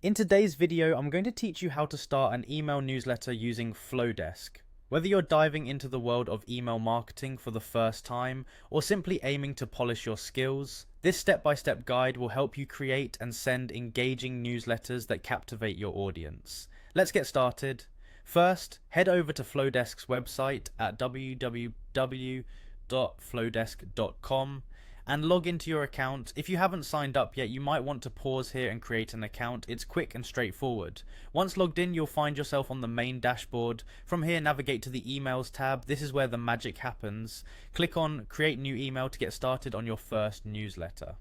In today's video, I'm going to teach you how to start an email newsletter using Flodesk. Whether you're diving into the world of email marketing for the first time, or simply aiming to polish your skills, this step-by-step guide will help you create and send engaging newsletters that captivate your audience. Let's get started. First, head over to Flodesk's website at www.flodesk.com and log into your account. If you haven't signed up yet, you might want to pause here and create an account. It's quick and straightforward. Once logged in, you'll find yourself on the main dashboard. From here, navigate to the emails tab. This is where the magic happens. Click on create new email to get started on your first newsletter.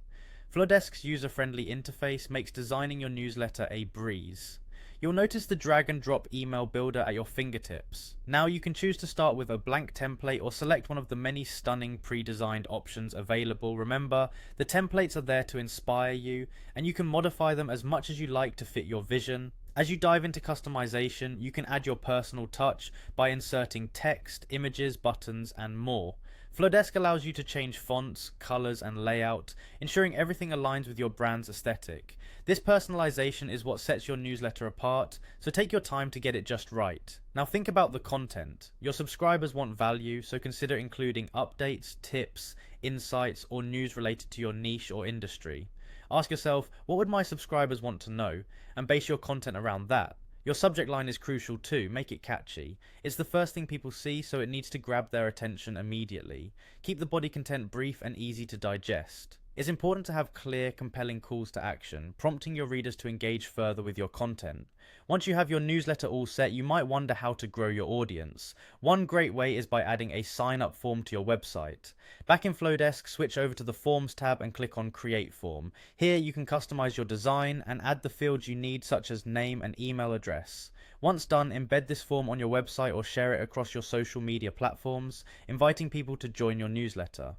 Flodesk's user-friendly interface makes designing your newsletter a breeze. You'll notice the drag and drop email builder at your fingertips. Now you can choose to start with a blank template or select one of the many stunning pre-designed options available. Remember, the templates are there to inspire you, and you can modify them as much as you like to fit your vision. As you dive into customization, you can add your personal touch by inserting text, images, buttons, and more. Flodesk allows you to change fonts, colors, and layout, ensuring everything aligns with your brand's aesthetic. This personalization is what sets your newsletter apart, so take your time to get it just right. Now think about the content. Your subscribers want value, so consider including updates, tips, insights, or news related to your niche or industry. Ask yourself, what would my subscribers want to know, and base your content around that. Your subject line is crucial too, make it catchy. It's the first thing people see, so it needs to grab their attention immediately. Keep the body content brief and easy to digest. It's important to have clear, compelling calls to action, prompting your readers to engage further with your content. Once you have your newsletter all set, you might wonder how to grow your audience. One great way is by adding a sign-up form to your website. Back in Flodesk, switch over to the Forms tab and click on Create Form. Here you can customize your design and add the fields you need, such as name and email address. Once done, embed this form on your website or share it across your social media platforms, inviting people to join your newsletter.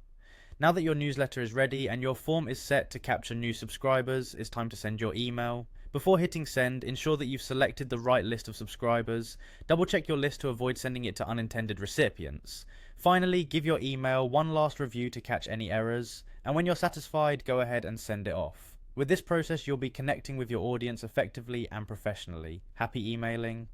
Now that your newsletter is ready and your form is set to capture new subscribers, it's time to send your email. Before hitting send, ensure that you've selected the right list of subscribers. Double check your list to avoid sending it to unintended recipients. Finally, give your email one last review to catch any errors, and when you're satisfied, go ahead and send it off. With this process, you'll be connecting with your audience effectively and professionally. Happy emailing.